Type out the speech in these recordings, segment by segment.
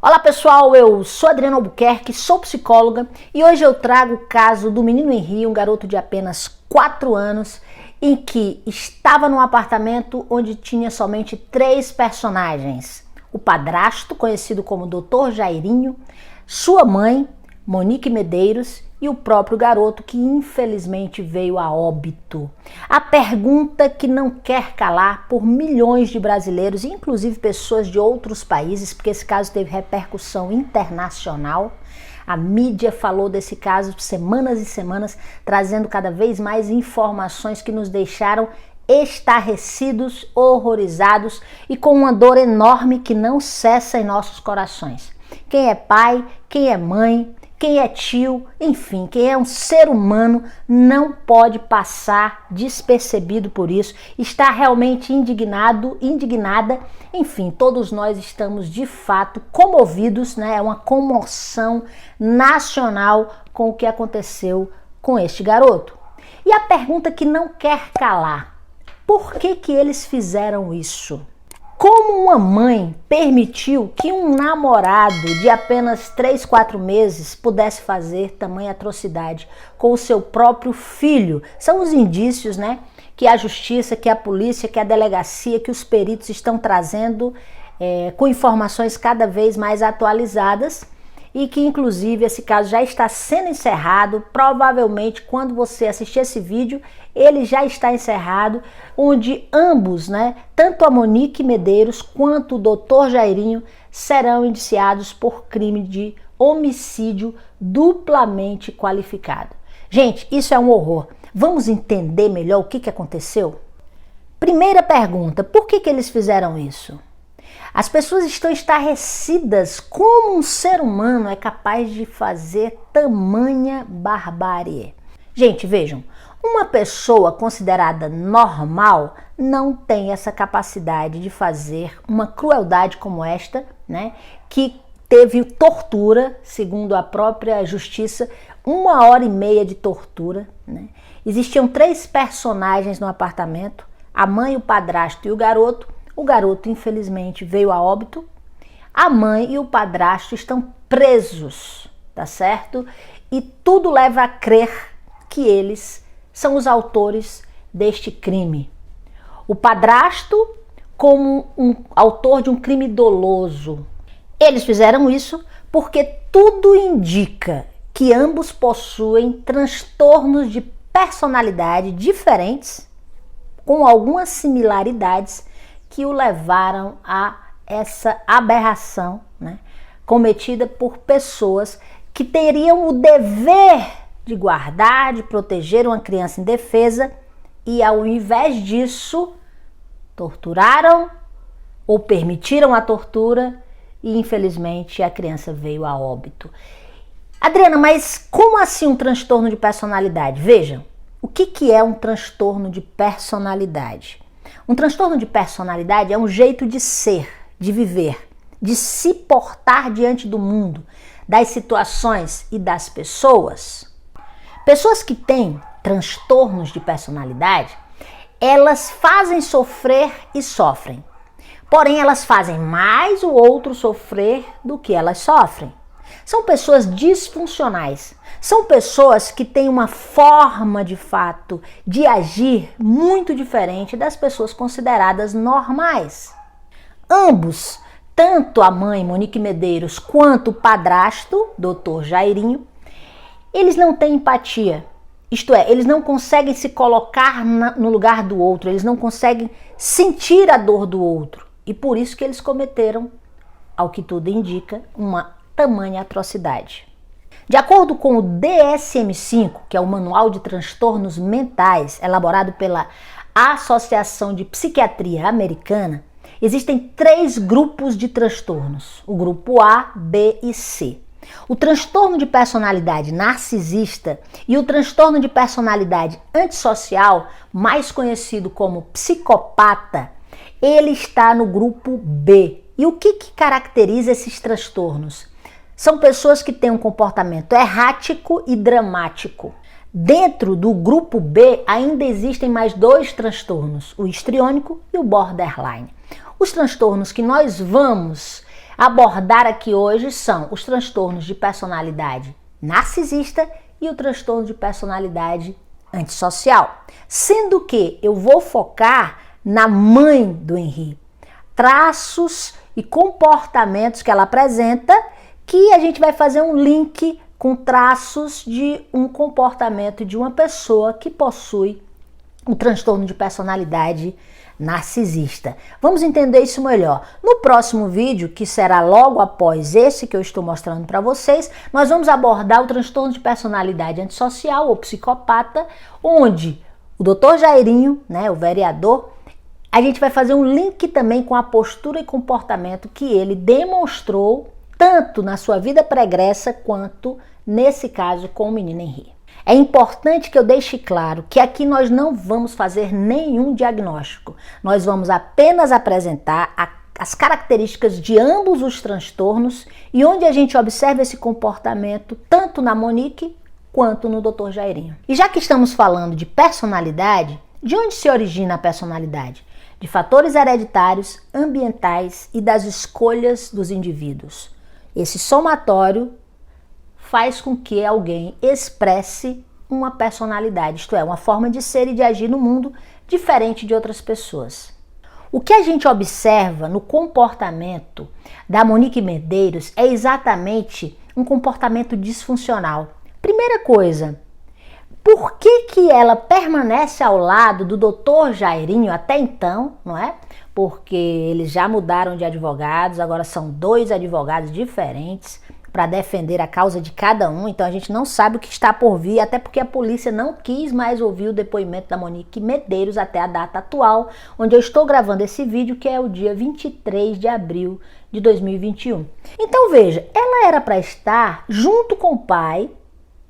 Olá pessoal, eu sou Adriana Albuquerque, sou psicóloga e hoje eu trago o caso do menino Henri, um garoto de apenas 4 anos, em que estava num apartamento onde tinha somente 3 personagens. O padrasto, conhecido como Dr. Jairinho, sua mãe, Monique Medeiros, e o próprio garoto que infelizmente veio a óbito. A pergunta que não quer calar por milhões de brasileiros, inclusive pessoas de outros países, porque esse caso teve repercussão internacional. A mídia falou desse caso semanas e semanas, trazendo cada vez mais informações que nos deixaram estarrecidos, horrorizados e com uma dor enorme que não cessa em nossos corações. Quem é pai, quem é mãe, quem é tio, enfim, quem é um ser humano não pode passar despercebido por isso, está realmente indignado, indignada, enfim, todos nós estamos de fato comovidos, né? É uma comoção nacional com o que aconteceu com este garoto. E a pergunta que não quer calar, por que eles fizeram isso? Como uma mãe permitiu que um namorado de apenas 3, 4 meses pudesse fazer tamanha atrocidade com o seu próprio filho? São os indícios, né, que a justiça, que a polícia, que a delegacia, que os peritos estão trazendo com informações cada vez mais atualizadas e que inclusive esse caso já está sendo encerrado. Provavelmente quando você assistir esse vídeo ele já está encerrado, onde ambos, né, tanto a Monique Medeiros quanto o Dr. Jairinho serão indiciados por crime de homicídio duplamente qualificado. Gente, isso é um horror. Vamos entender melhor o que aconteceu? Primeira pergunta, por que eles fizeram isso? As pessoas estão estarrecidas. Como um ser humano é capaz de fazer tamanha barbárie? Gente, vejam, uma pessoa considerada normal não tem essa capacidade de fazer uma crueldade como esta, né? Que teve tortura, segundo a própria justiça, 1h30 de tortura, né? Existiam 3 personagens no apartamento, a mãe, o padrasto e o garoto. O garoto, infelizmente, veio a óbito. A mãe e o padrasto estão presos, tá certo? E tudo leva a crer que eles são os autores deste crime. O padrasto como um autor de um crime doloso. Eles fizeram isso porque tudo indica que ambos possuem transtornos de personalidade diferentes, com algumas similaridades que o levaram a essa aberração, né, cometida por pessoas que teriam o dever de guardar, de proteger uma criança indefesa e, ao invés disso, torturaram ou permitiram a tortura e, infelizmente, a criança veio a óbito. Adriana, mas como assim um transtorno de personalidade? Vejam, o que é um transtorno de personalidade? Um transtorno de personalidade é um jeito de ser, de viver, de se portar diante do mundo, das situações e das pessoas. Pessoas que têm transtornos de personalidade, elas fazem sofrer e sofrem. Porém, elas fazem mais o outro sofrer do que elas sofrem. São pessoas disfuncionais. São pessoas que têm uma forma, de fato, de agir muito diferente das pessoas consideradas normais. Ambos, tanto a mãe, Monique Medeiros, quanto o padrasto, Dr. Jairinho, eles não têm empatia. Isto é, eles não conseguem se colocar no lugar do outro, eles não conseguem sentir a dor do outro. E por isso que eles cometeram, ao que tudo indica, uma tamanha atrocidade. De acordo com o DSM-5, que é o Manual de Transtornos Mentais, elaborado pela Associação de Psiquiatria Americana, existem 3 grupos de transtornos, o grupo A, B e C. O transtorno de personalidade narcisista e o transtorno de personalidade antissocial, mais conhecido como psicopata, ele está no grupo B. E o que caracteriza esses transtornos? São pessoas que têm um comportamento errático e dramático. Dentro do grupo B ainda existem mais 2 transtornos, o histriônico e o borderline. Os transtornos que nós vamos abordar aqui hoje são os transtornos de personalidade narcisista e o transtorno de personalidade antissocial. Sendo que eu vou focar na mãe do Henri, traços e comportamentos que ela apresenta, que a gente vai fazer um link com traços de um comportamento de uma pessoa que possui um transtorno de personalidade narcisista. Vamos entender isso melhor. No próximo vídeo, que será logo após esse que eu estou mostrando para vocês, nós vamos abordar o transtorno de personalidade antissocial ou psicopata, onde o Dr. Jairinho, o vereador, a gente vai fazer um link também com a postura e comportamento que ele demonstrou tanto na sua vida pregressa quanto nesse caso com o menino Henri. É importante que eu deixe claro que aqui nós não vamos fazer nenhum diagnóstico. Nós vamos apenas apresentar as características de ambos os transtornos e onde a gente observa esse comportamento tanto na Monique quanto no Dr. Jairinho. E já que estamos falando de personalidade, de onde se origina a personalidade? De fatores hereditários, ambientais e das escolhas dos indivíduos. Esse somatório faz com que alguém expresse uma personalidade, isto é, uma forma de ser e de agir no mundo diferente de outras pessoas. O que a gente observa no comportamento da Monique Medeiros é exatamente um comportamento disfuncional. Primeira coisa, por que ela permanece ao lado do Dr. Jairinho até então, não é? Porque eles já mudaram de advogados, agora são 2 advogados diferentes para defender a causa de cada um, então a gente não sabe o que está por vir, até porque a polícia não quis mais ouvir o depoimento da Monique Medeiros até a data atual, onde eu estou gravando esse vídeo, que é o dia 23 de abril de 2021. Então veja, ela era para estar junto com o pai,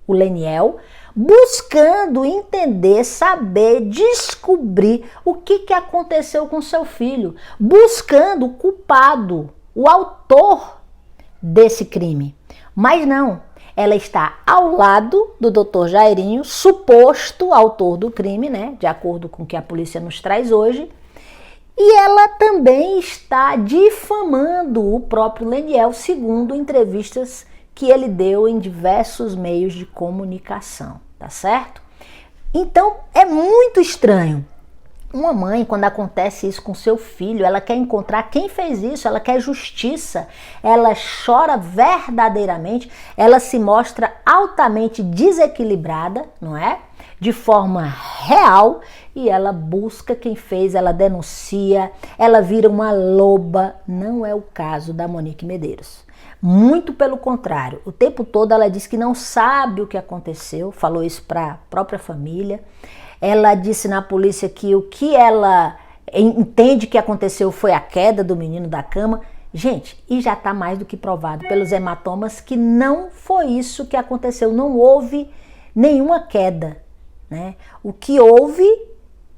o Leniel, buscando entender, saber, descobrir o que aconteceu com seu filho, buscando o culpado, o autor desse crime. Mas não, ela está ao lado do Dr. Jairinho, suposto autor do crime, de acordo com o que a polícia nos traz hoje, e ela também está difamando o próprio Leniel, segundo entrevistas que ele deu em diversos meios de comunicação, tá certo? Então, é muito estranho. Uma mãe, quando acontece isso com seu filho, ela quer encontrar quem fez isso, ela quer justiça, ela chora verdadeiramente, ela se mostra altamente desequilibrada, não é? De forma real, e ela busca quem fez, ela denuncia, ela vira uma loba. Não é o caso da Monique Medeiros. Muito pelo contrário, o tempo todo ela diz que não sabe o que aconteceu, falou isso para a própria família. Ela disse na polícia que o que ela entende que aconteceu foi a queda do menino da cama. Gente, e já está mais do que provado pelos hematomas que não foi isso que aconteceu, não houve nenhuma queda, O que houve,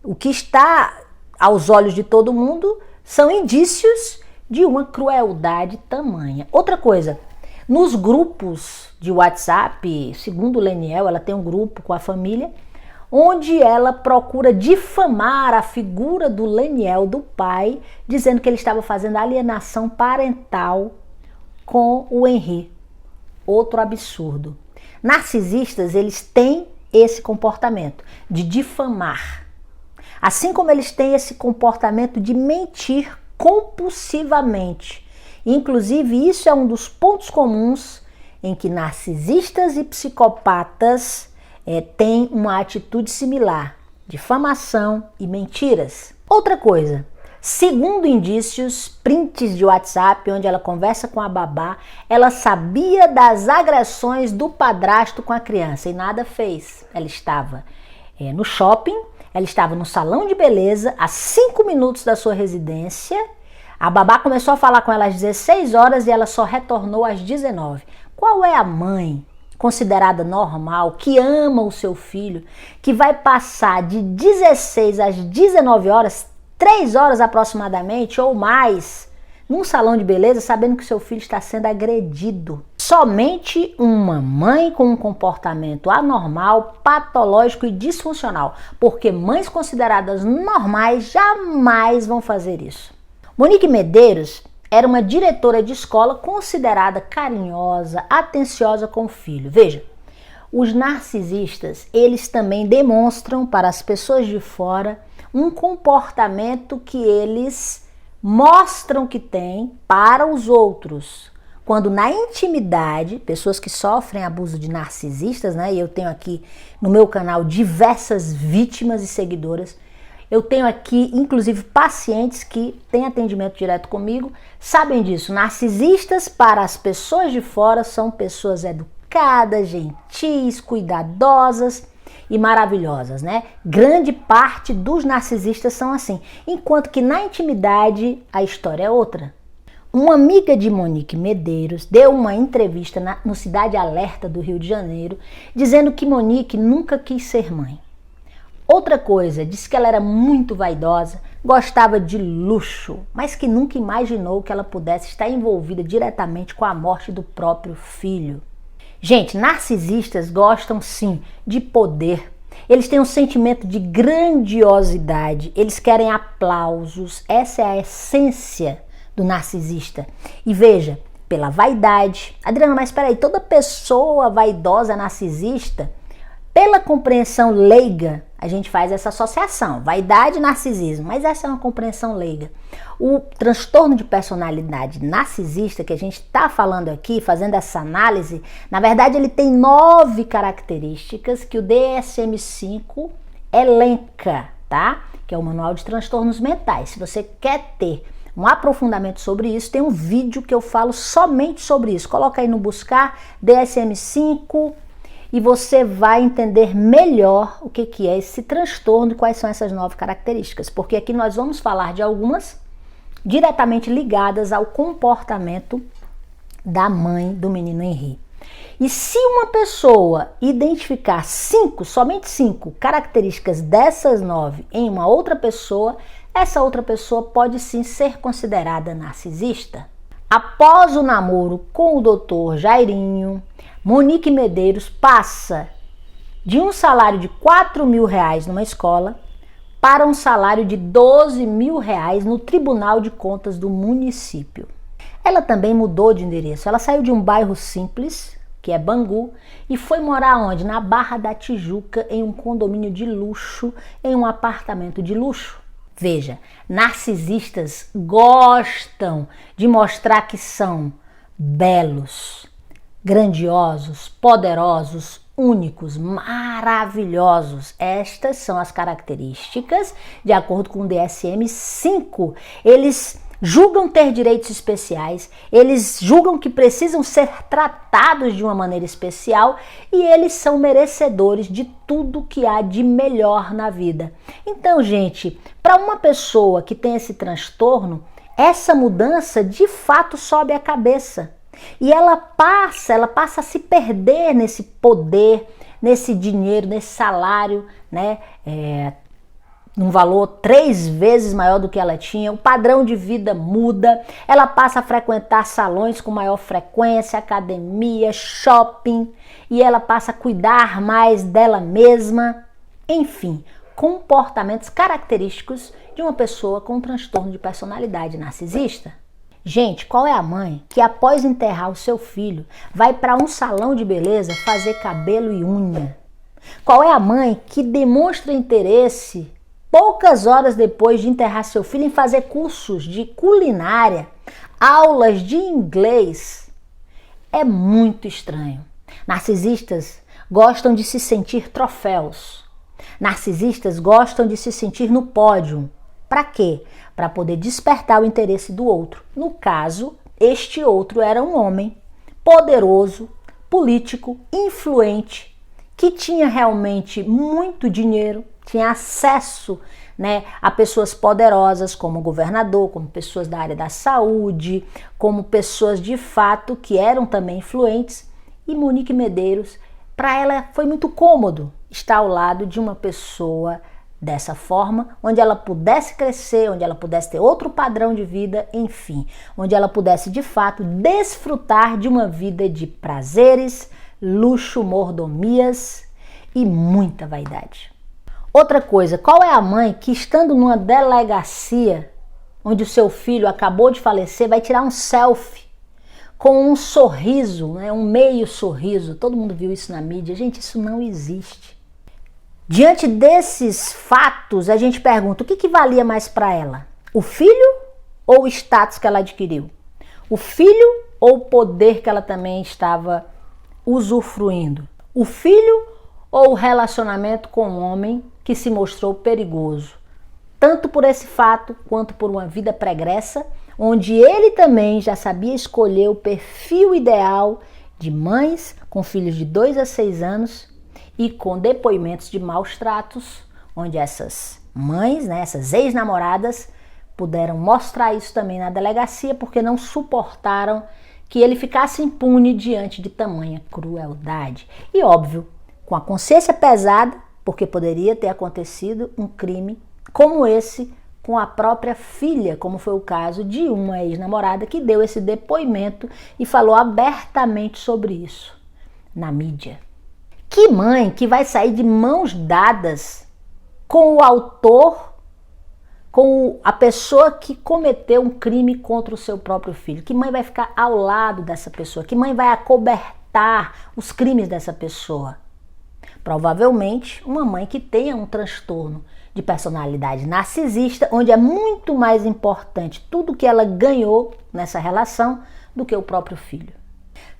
o que está aos olhos de todo mundo, são indícios de uma crueldade tamanha. Outra coisa, nos grupos de WhatsApp, segundo o Leniel, ela tem um grupo com a família, onde ela procura difamar a figura do Leniel, do pai, dizendo que ele estava fazendo alienação parental com o Henri. Outro absurdo. Narcisistas, eles têm esse comportamento de difamar. Assim como eles têm esse comportamento de mentir compulsivamente. Inclusive, isso é um dos pontos comuns em que narcisistas e psicopatas têm uma atitude similar, difamação e mentiras. Outra coisa, segundo indícios, prints de WhatsApp, onde ela conversa com a babá, ela sabia das agressões do padrasto com a criança e nada fez. Ela estava no shopping, ela estava no salão de beleza, a 5 minutos da sua residência. A babá começou a falar com ela às 16 horas e ela só retornou às 19. Qual é a mãe considerada normal, que ama o seu filho, que vai passar de 16 às 19 horas, 3 horas aproximadamente ou mais, num salão de beleza, sabendo que seu filho está sendo agredido? Somente uma mãe com um comportamento anormal, patológico e disfuncional, porque mães consideradas normais jamais vão fazer isso. Monique Medeiros, era uma diretora de escola considerada carinhosa, atenciosa com o filho. Veja, os narcisistas, eles também demonstram para as pessoas de fora um comportamento que eles mostram que têm para os outros. Quando na intimidade, pessoas que sofrem abuso de narcisistas, né? E eu tenho aqui no meu canal diversas vítimas e seguidoras. Eu tenho aqui, inclusive, pacientes que têm atendimento direto comigo, sabem disso. Narcisistas, para as pessoas de fora, são pessoas educadas, gentis, cuidadosas e maravilhosas, né? Grande parte dos narcisistas são assim, enquanto que na intimidade a história é outra. Uma amiga de Monique Medeiros deu uma entrevista no Cidade Alerta do Rio de Janeiro, dizendo que Monique nunca quis ser mãe. Outra coisa, disse que ela era muito vaidosa, gostava de luxo, mas que nunca imaginou que ela pudesse estar envolvida diretamente com a morte do próprio filho. Gente, narcisistas gostam sim de poder. Eles têm um sentimento de grandiosidade, eles querem aplausos, essa é a essência do narcisista. E veja, pela vaidade. Adriana, mas espera aí, toda pessoa vaidosa narcisista, pela compreensão leiga, a gente faz essa associação, vaidade e narcisismo, mas essa é uma compreensão leiga. O transtorno de personalidade narcisista que a gente está falando aqui, fazendo essa análise, na verdade ele tem 9 características que o DSM-5 elenca, tá? Que é o Manual de Transtornos Mentais. Se você quer ter um aprofundamento sobre isso, tem um vídeo que eu falo somente sobre isso. Coloca aí no buscar DSM-5 e você vai entender melhor o que é esse transtorno e quais são essas 9 características, porque aqui nós vamos falar de algumas diretamente ligadas ao comportamento da mãe do menino Henri. E se uma pessoa identificar somente 5 características dessas 9 em uma outra pessoa, essa outra pessoa pode sim ser considerada narcisista. Após o namoro com o Dr. Jairinho, Monique Medeiros passa de um salário de R$4.000 numa escola para um salário de R$12.000 no Tribunal de Contas do município. Ela também mudou de endereço. Ela saiu de um bairro simples, que é Bangu, e foi morar onde? Na Barra da Tijuca, em um condomínio de luxo, em um apartamento de luxo. Veja, narcisistas gostam de mostrar que são belos, grandiosos, poderosos, únicos, maravilhosos. Estas são as características de acordo com o DSM-5. Eles julgam ter direitos especiais, eles julgam que precisam ser tratados de uma maneira especial e eles são merecedores de tudo que há de melhor na vida. Então, gente, para uma pessoa que tem esse transtorno, essa mudança de fato sobe a cabeça. E ela passa a se perder nesse poder, nesse dinheiro, nesse salário, né? Num valor 3 vezes maior do que ela tinha, o padrão de vida muda, ela passa a frequentar salões com maior frequência, academia, shopping, e ela passa a cuidar mais dela mesma. Enfim, comportamentos característicos de uma pessoa com transtorno de personalidade narcisista. Gente, qual é a mãe que após enterrar o seu filho vai para um salão de beleza fazer cabelo e unha? Qual é a mãe que demonstra interesse poucas horas depois de enterrar seu filho em fazer cursos de culinária, aulas de inglês? É muito estranho. Narcisistas gostam de se sentir troféus. Narcisistas gostam de se sentir no pódio. Para quê? Para poder despertar o interesse do outro. No caso, este outro era um homem poderoso, político, influente, que tinha realmente muito dinheiro, tinha acesso, né, a pessoas poderosas como governador, como pessoas da área da saúde, como pessoas de fato que eram também influentes. E Monique Medeiros, para ela foi muito cômodo estar ao lado de uma pessoa dessa forma, onde ela pudesse crescer, onde ela pudesse ter outro padrão de vida, enfim, onde ela pudesse de fato desfrutar de uma vida de prazeres, luxo, mordomias e muita vaidade. Outra coisa, qual é a mãe que estando numa delegacia onde o seu filho acabou de falecer, vai tirar um selfie com um sorriso, né, um meio sorriso. Todo mundo viu isso na mídia. Gente, isso não existe. Diante desses fatos, a gente pergunta, o que valia mais para ela? O filho ou o status que ela adquiriu? O filho ou o poder que ela também estava usufruindo? O filho ou o relacionamento com um homem que se mostrou perigoso? Tanto por esse fato quanto por uma vida pregressa, onde ele também já sabia escolher o perfil ideal de mães com filhos de 2 a 6 anos e com depoimentos de maus tratos, onde essas mães, né, essas ex-namoradas, puderam mostrar isso também na delegacia porque não suportaram que ele ficasse impune diante de tamanha crueldade. E óbvio, com a consciência pesada, porque poderia ter acontecido um crime como esse com a própria filha, como foi o caso de uma ex-namorada que deu esse depoimento e falou abertamente sobre isso na mídia. Que mãe que vai sair de mãos dadas com o autor, com a pessoa que cometeu um crime contra o seu próprio filho? Que mãe vai ficar ao lado dessa pessoa? Que mãe vai acobertar os crimes dessa pessoa? Provavelmente uma mãe que tenha um transtorno de personalidade narcisista, onde é muito mais importante tudo que ela ganhou nessa relação do que o próprio filho.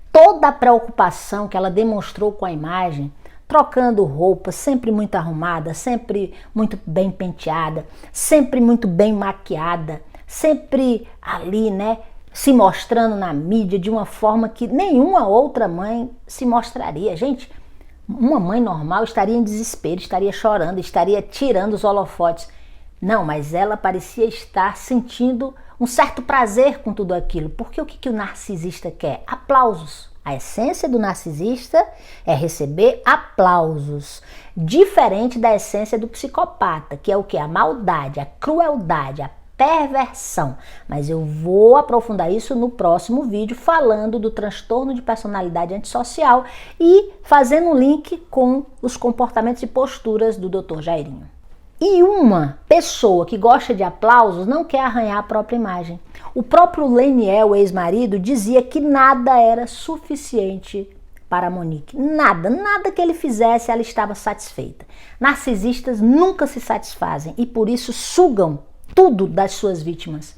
Toda a preocupação que ela demonstrou com a imagem, trocando roupa, sempre muito arrumada, sempre muito bem penteada, sempre muito bem maquiada, sempre ali, né, se mostrando na mídia de uma forma que nenhuma outra mãe se mostraria. Gente, uma mãe normal estaria em desespero, estaria chorando, estaria tirando os holofotes. Não, mas ela parecia estar sentindo um certo prazer com tudo aquilo. Porque o que o narcisista quer? Aplausos. A essência do narcisista é receber aplausos. Diferente da essência do psicopata, que é o que? A maldade, a crueldade, a perversão. Mas eu vou aprofundar isso no próximo vídeo, falando do transtorno de personalidade antissocial e fazendo um link com os comportamentos e posturas do Dr. Jairinho. E uma pessoa que gosta de aplausos não quer arranhar a própria imagem. O próprio Leniel, ex-marido, dizia que nada era suficiente para a Monique. Nada que ele fizesse, ela estava satisfeita. Narcisistas nunca se satisfazem e por isso sugam tudo das suas vítimas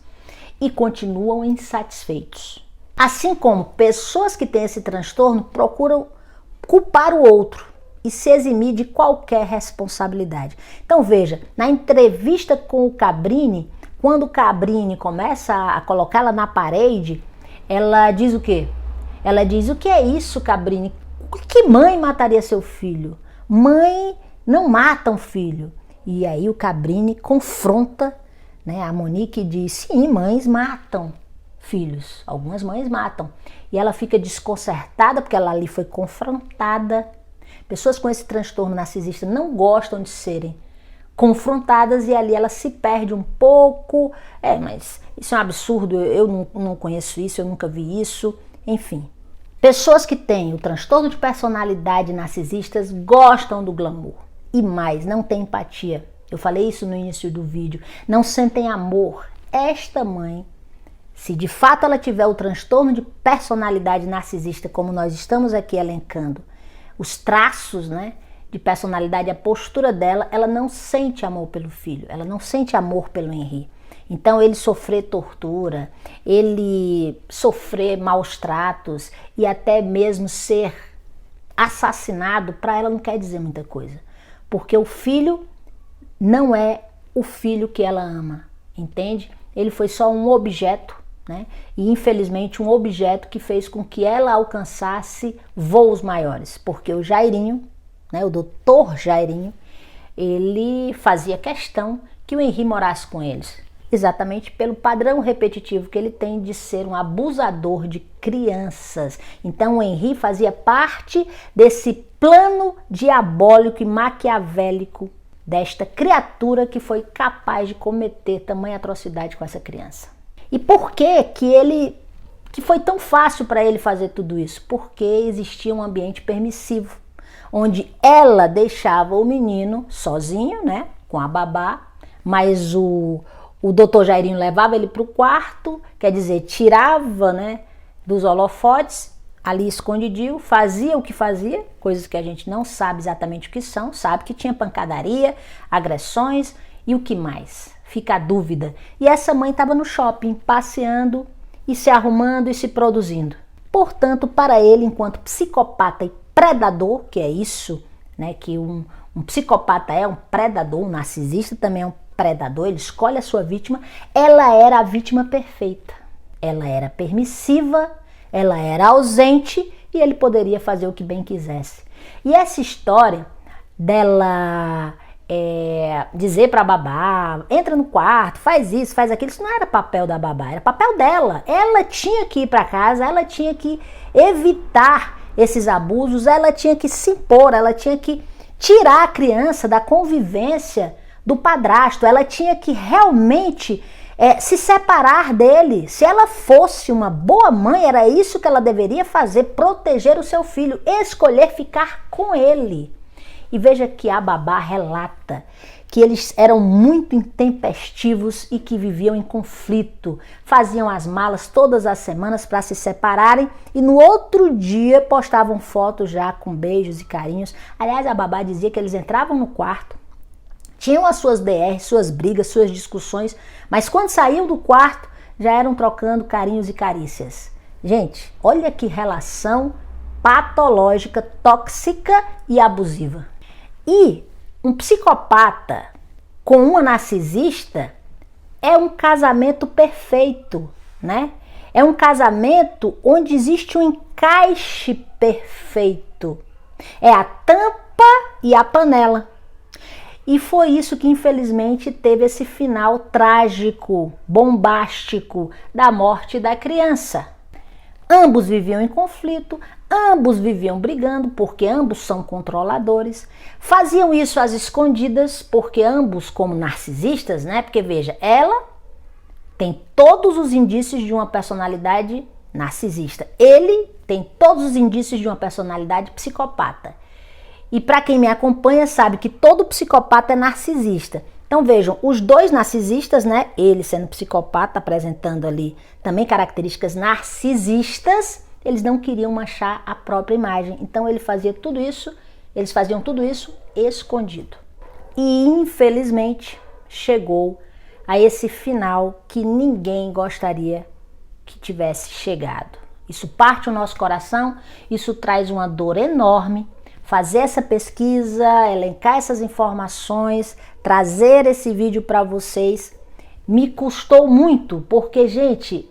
e continuam insatisfeitos. Assim como pessoas que têm esse transtorno procuram culpar o outro e se eximir de qualquer responsabilidade. Então veja, na entrevista com o Cabrini, quando o Cabrini começa a colocá-la na parede, ela diz o quê? Ela diz, o que é isso, Cabrini? Que mãe mataria seu filho? Mãe não mata um filho. E aí o Cabrini confronta, né? A Monique diz, sim, mães matam filhos. Algumas mães matam. E ela fica desconcertada porque ela ali foi confrontada. Pessoas com esse transtorno narcisista não gostam de serem confrontadas e ali ela se perde um pouco. Mas isso é um absurdo, eu não conheço isso, eu nunca vi isso, enfim. Pessoas que têm o transtorno de personalidade narcisistas gostam do glamour e mais, não têm empatia. Eu falei isso no início do vídeo, não sentem amor. Esta mãe, se de fato ela tiver o transtorno de personalidade narcisista, como nós estamos aqui elencando, os traços, né, de personalidade, a postura dela, ela não sente amor pelo filho, ela não sente amor pelo Henri. Então ele sofrer tortura, ele sofrer maus tratos e até mesmo ser assassinado, para ela não quer dizer muita coisa. Porque o filho não é o filho que ela ama, entende? Ele foi só um objeto, né? E infelizmente um objeto que fez com que ela alcançasse voos maiores, porque o Jairinho, né, o doutor Jairinho, ele fazia questão que o Henri morasse com eles, exatamente pelo padrão repetitivo que ele tem de ser um abusador de crianças. Então o Henri fazia parte desse plano diabólico e maquiavélico desta criatura que foi capaz de cometer tamanha atrocidade com essa criança. E por que foi tão fácil para ele fazer tudo isso? Porque existia um ambiente permissivo, onde ela deixava o menino sozinho, né, com a babá, mas o O doutor Jairinho levava ele para o quarto, quer dizer, tirava, né, dos holofotes, ali escondidinho, fazia o que fazia, coisas que a gente não sabe exatamente o que são, sabe que tinha pancadaria, agressões e o que mais? Fica a dúvida. E essa mãe estava no shopping, passeando e se arrumando e se produzindo. Portanto, para ele, enquanto psicopata e predador, que é isso, né, que um psicopata é um predador, um narcisista também é um predador, ele escolhe a sua vítima, ela era a vítima perfeita. Ela era permissiva, ela era ausente e ele poderia fazer o que bem quisesse. E essa história dela dizer pra babá, entra no quarto, faz isso, faz aquilo, isso não era papel da babá, era papel dela. Ela tinha que ir para casa, ela tinha que evitar esses abusos, ela tinha que se impor, ela tinha que tirar a criança da convivência do padrasto, ela tinha que realmente se separar dele. Se ela fosse uma boa mãe, era isso que ela deveria fazer, proteger o seu filho, escolher ficar com ele. E veja que a babá relata que eles eram muito intempestivos e que viviam em conflito, faziam as malas todas as semanas para se separarem e no outro dia postavam fotos já com beijos e carinhos. Aliás, a babá dizia que eles entravam no quarto, tinham as suas DRs, suas brigas, suas discussões, mas quando saíam do quarto já eram trocando carinhos e carícias. Gente, olha que relação patológica, tóxica e abusiva. E um psicopata com uma narcisista é um casamento perfeito, né? É um casamento onde existe um encaixe perfeito. É a tampa e a panela. E foi isso que infelizmente teve esse final trágico, bombástico da morte da criança. Ambos viviam em conflito, ambos viviam brigando, porque ambos são controladores. Faziam isso às escondidas, porque ambos, como narcisistas, né? Porque veja, ela tem todos os indícios de uma personalidade narcisista. Ele tem todos os indícios de uma personalidade psicopata. E para quem me acompanha sabe que todo psicopata é narcisista. Então vejam, os dois narcisistas, né? Ele sendo psicopata, apresentando ali também características narcisistas, eles não queriam manchar a própria imagem. Então eles faziam tudo isso escondido. E infelizmente chegou a esse final que ninguém gostaria que tivesse chegado. Isso parte o nosso coração, isso traz uma dor enorme. Fazer essa pesquisa, elencar essas informações, trazer esse vídeo para vocês, me custou muito, porque, gente,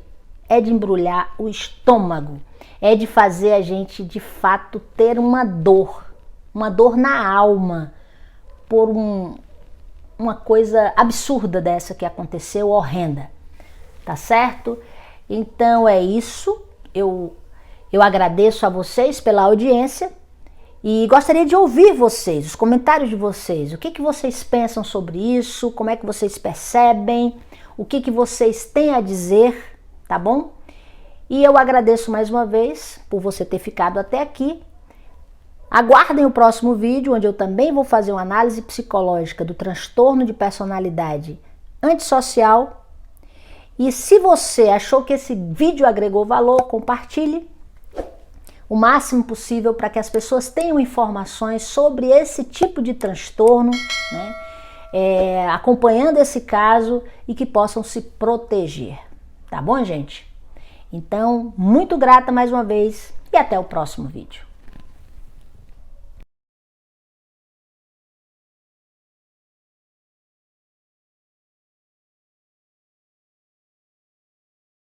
é de embrulhar o estômago, é de fazer a gente, de fato, ter uma dor na alma, por uma coisa absurda dessa que aconteceu, horrenda, tá certo? Então é isso, eu agradeço a vocês pela audiência, e gostaria de ouvir vocês, os comentários de vocês. O que vocês pensam sobre isso? Como é que vocês percebem? O que vocês têm a dizer, tá bom? E eu agradeço mais uma vez por você ter ficado até aqui. Aguardem o próximo vídeo, onde eu também vou fazer uma análise psicológica do transtorno de personalidade antissocial. E se você achou que esse vídeo agregou valor, compartilhe o máximo possível para que as pessoas tenham informações sobre esse tipo de transtorno, né? Acompanhando esse caso e que possam se proteger. Tá bom, gente? Então, muito grata mais uma vez e até o próximo vídeo.